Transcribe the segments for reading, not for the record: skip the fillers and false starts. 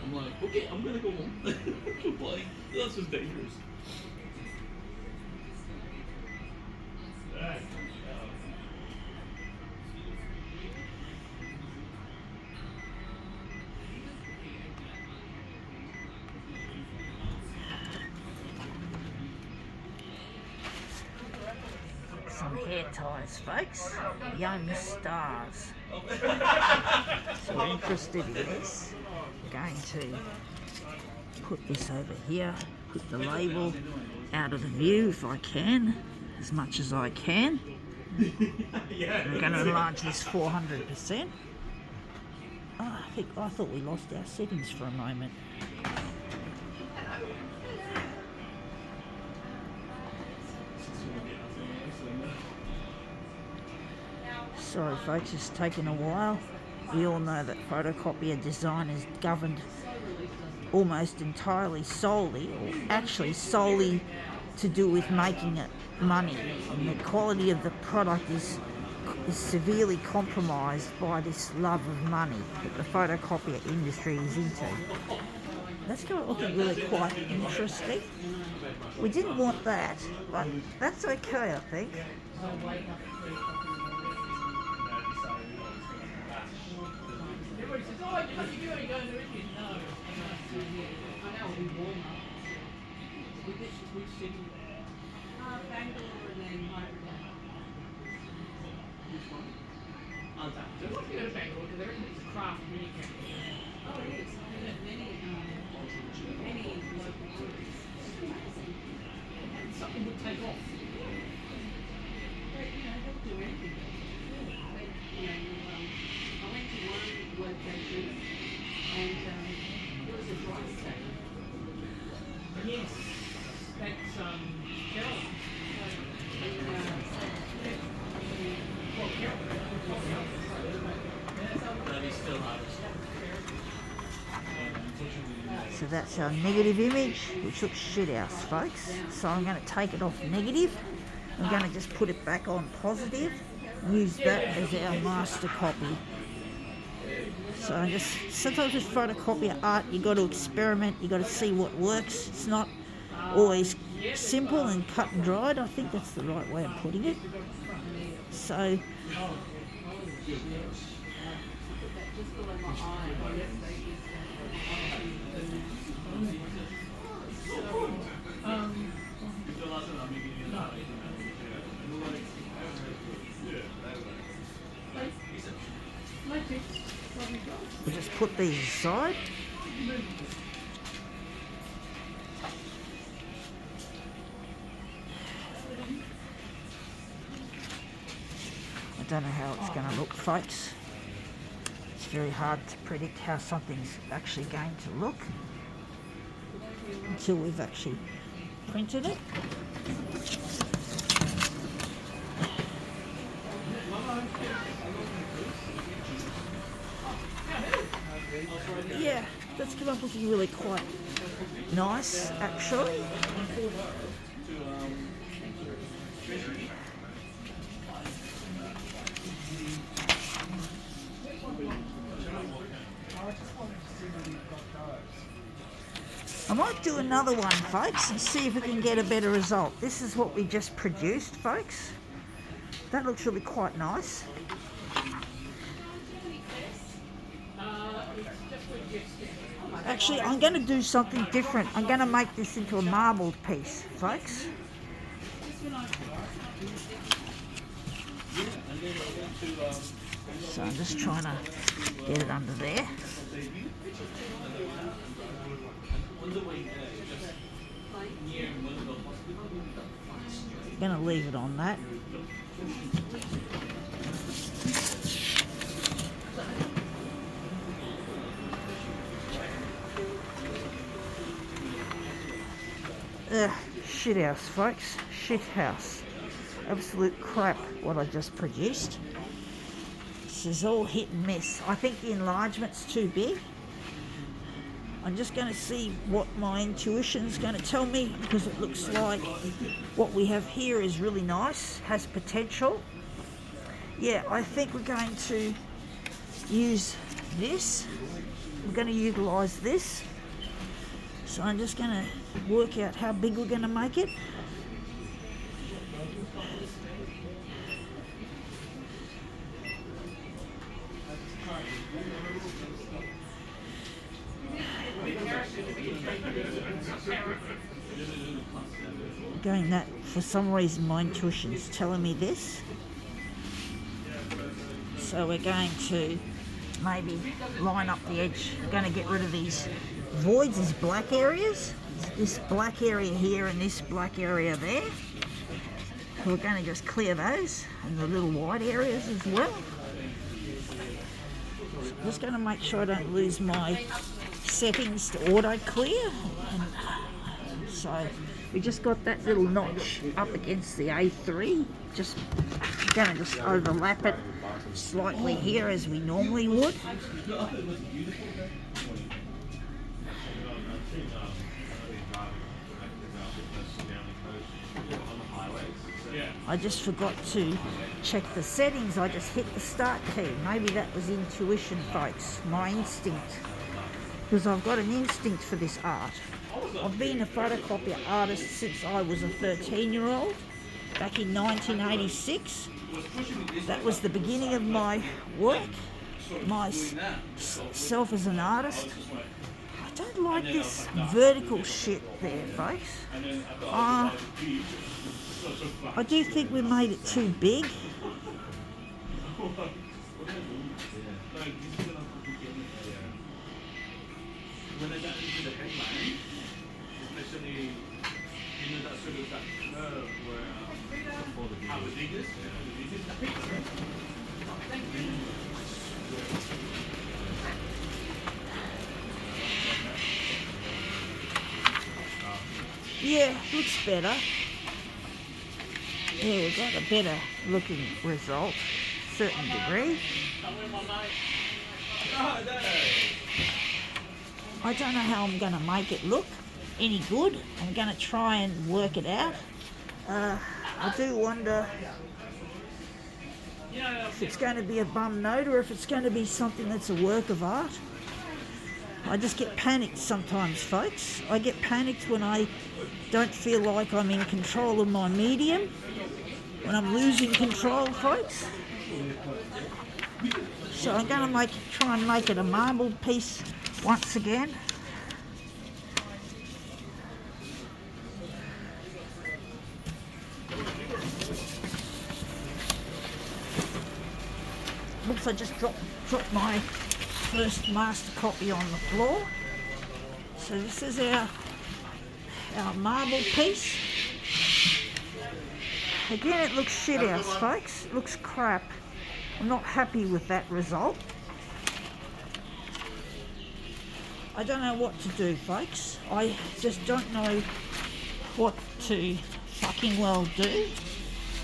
I'm like, okay, I'm gonna go home. Like, that's just dangerous. Some hair ties, folks. Young stars. So we're interested in this. We're going to put this over here, put the label out of the view if I can, as much as I can. We're going to enlarge this 400%. Oh, I thought we lost our settings for a moment. Sorry folks, it's taken a while. We all know that photocopier design is governed almost entirely solely, or actually solely to do with making it money. And the quality of the product is severely compromised by this love of money that the photocopier industry is into. That's going to look really quite interesting. We didn't want that, but that's okay, I think. Something would take off. Yes, that's Carolyn. That is still hardest. So that's our negative image, which looks shit house, folks. So I'm going to take it off negative. I'm going to just put it back on positive. Use that as our master copy. So sometimes with photocopier art, you got to experiment. You got to see what works. It's not always simple and cut and dried. I think that's the right way of putting it. So. We'll just put these aside. I don't know how it's going to look, folks. It's very hard to predict how something's actually going to look until we've actually printed it. Yeah, that's come up looking really quite nice, actually. I might do another one, folks, and see if we can get a better result. This is what we just produced, folks. That looks really quite nice. Actually, I'm going to do something different. I'm going to make this into a marbled piece, folks. So I'm just trying to get it under there. I'm going to leave it on that. Shit house, folks. Shit house. Absolute crap what I just produced. This is all hit and miss. I think the enlargement's too big. I'm just going to see what my intuition's going to tell me, because it looks like what we have here is really nice, has potential. Yeah, I think we're going to use this. We're going to utilise this. So I'm just going to work out how big we're going to make it. Going that, for some reason my intuition's telling me this. So we're going to maybe line up the edge. We're going to get rid of these voids, these black areas. This black area here and this black area there. We're going to just clear those and the little white areas as well. I'm just going to make sure I don't lose my settings to auto clear. And so we just got that little notch up against the A3. Just going to just overlap it slightly here as we normally would. I just forgot to check the settings. I just hit the start key. Maybe that was intuition, folks, my instinct. Because I've got an instinct for this art. I've been a photocopier artist since I was a 13-year-old, back in 1986. That was the beginning of my work, myself as an artist. I don't like this vertical shit there, folks. I do think we made it too big. Yeah, looks better. Yeah, we've got a better looking result, certain degree. I don't know how I'm going to make it look any good. I'm going to try and work it out. I do wonder if it's going to be a bum note or if it's going to be something that's a work of art. I just get panicked sometimes, folks. I get panicked when I don't feel like I'm in control of my medium, when I'm losing control, folks. So I'm going to try and make it a marbled piece once again. Oops, I just dropped my first master copy on the floor. So this is our marble piece. Again, it looks shit house, folks. It looks crap. I'm not happy with that result. I don't know what to do, folks. I just don't know what to fucking well do.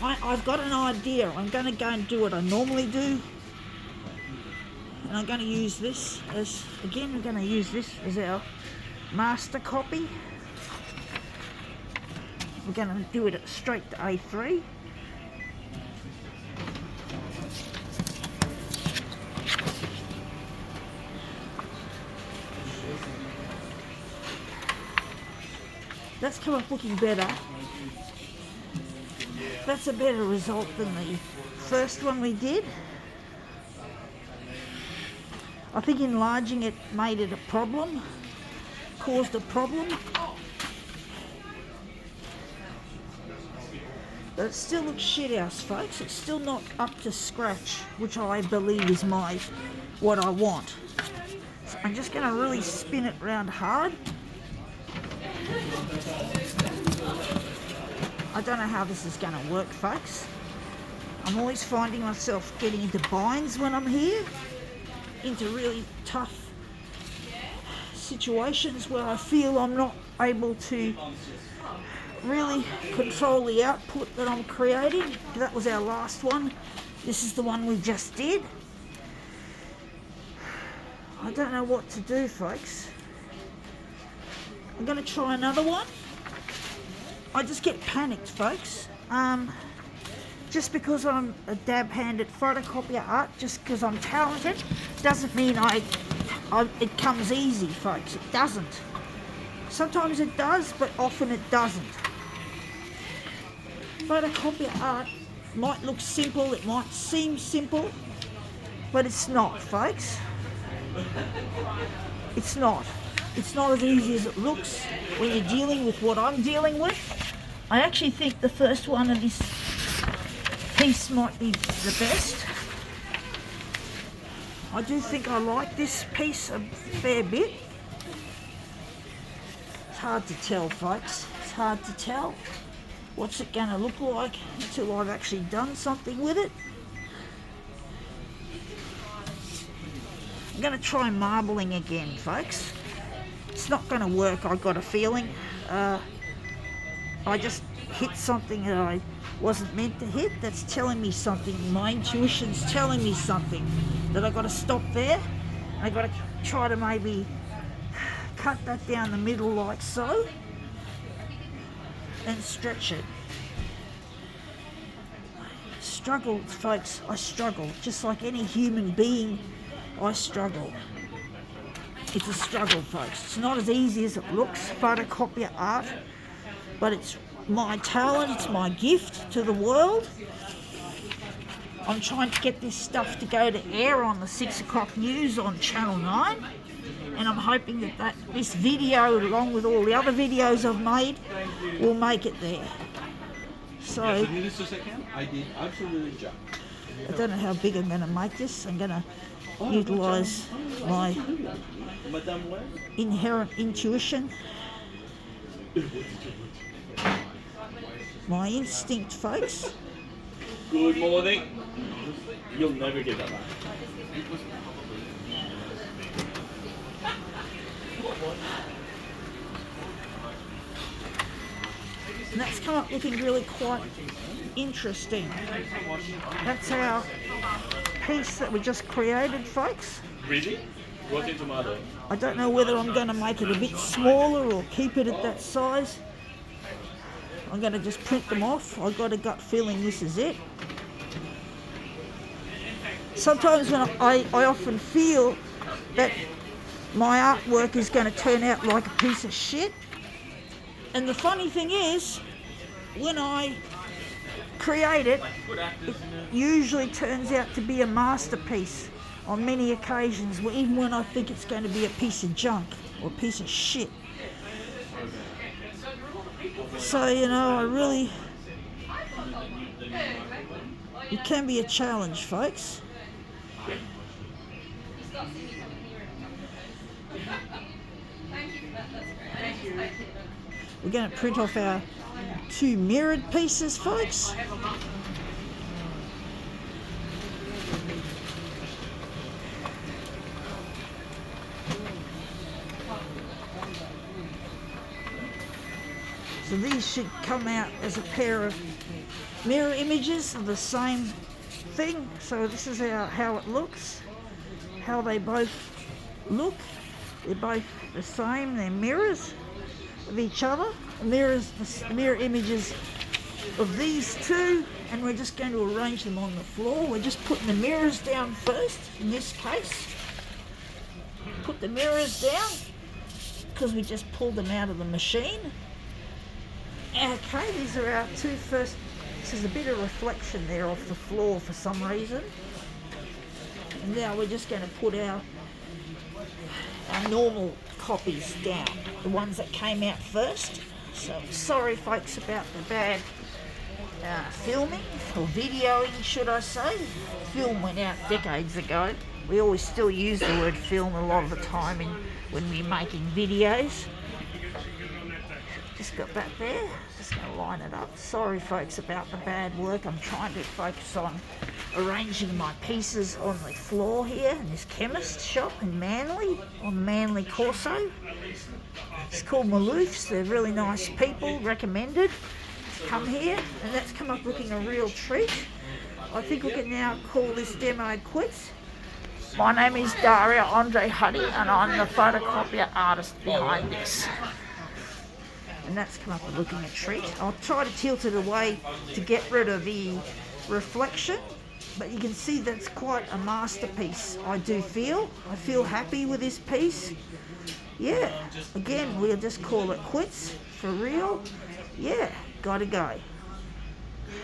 I've got an idea. I'm going to go and do what I normally do. And I'm going to use this as, again, we're going to use this as our master copy. We're going to do it straight to A3. That's come up looking better. That's a better result than the first one we did. I think enlarging it made it a problem, caused a problem. But it still looks shit house, folks. It's still not up to scratch, which I believe is what I want. So I'm just going to really spin it round hard. I don't know how this is going to work, folks. I'm always finding myself getting into binds when I'm here, into really tough situations where I feel I'm not able to really control the output that I'm creating. That was our last one. This is the one we just did. I don't know what to do, folks. I'm going to try another one. I just get panicked, folks. Just because I'm a dab hand at photocopier art, just because I'm talented, doesn't mean it comes easy, folks. It doesn't. Sometimes it does, but often it doesn't. Photocopier art might look simple, it might seem simple, but it's not, folks. It's not. It's not as easy as it looks when you're dealing with what I'm dealing with. I actually think the first one of this piece might be the best. I do think I like this piece a fair bit. It's hard to tell, folks. It's hard to tell. What's it going to look like until I've actually done something with it? I'm going to try marbling again, folks. It's not going to work, I got a feeling. I just hit something that I wasn't meant to hit. That's telling me something. My intuition's telling me something. That I got to stop there. I got to try to maybe cut that down the middle like so. And stretch it. Struggle, folks. I struggle. Just like any human being, I struggle. It's a struggle, folks. It's not as easy as it looks, photocopier art, but it's my talent, it's my gift to the world. I'm trying to get this stuff to go to air on the 6 o'clock news on Channel 9, and I'm hoping that this video, along with all the other videos I've made, will make it there. So, I did absolutely jump. I don't know how big I'm going to make this. I'm going to utilise my inherent intuition, my instinct, folks. Good morning. You'll never get that back. And that's come up looking really quite interesting. That's our piece that we just created, folks. Really? Rotten tomato. I don't know whether I'm going to make it a bit smaller or keep it at that size. I'm going to just print them off. I've got a gut feeling this is it. Sometimes when I often feel that my artwork is going to turn out like a piece of shit. And the funny thing is, when I create it, it usually turns out to be a masterpiece on many occasions, even when I think it's going to be a piece of junk or a piece of shit. So, you know, it can be a challenge, folks. We're going to print off our 2 mirrored pieces, folks. So these should come out as a pair of mirror images of the same thing. So this is how it looks, how they both look. They're both the same, they're mirrors of each other, mirror images of these two, and we're just going to arrange them on the floor. We're just putting the mirrors down first, in this case. Put the mirrors down, because we just pulled them out of the machine. Okay, these are our 2 first. This is a bit of reflection there off the floor for some reason. And now we're just going to put our normal copies down, the ones that came out first. So sorry folks about the bad filming, or videoing should I say. Film went out decades ago. We always still use the word film a lot of the time when we're making videos. Just got that there, just going to line it up. Sorry folks about the bad work. I'm trying to focus on arranging my pieces on the floor here in this chemist shop in Manly, on Manly Corso. It's called Maloofs. They're really nice people, recommended. Come here, and that's come up looking a real treat. I think we can now call this demo quits. My name is Daria Andre Huddy, and I'm the photocopier artist behind this. And that's come up looking a treat. I'll try to tilt it away to get rid of the reflection, but you can see that's quite a masterpiece. I feel happy with this piece. Yeah, again, we'll just call it quits for real. Yeah, gotta go.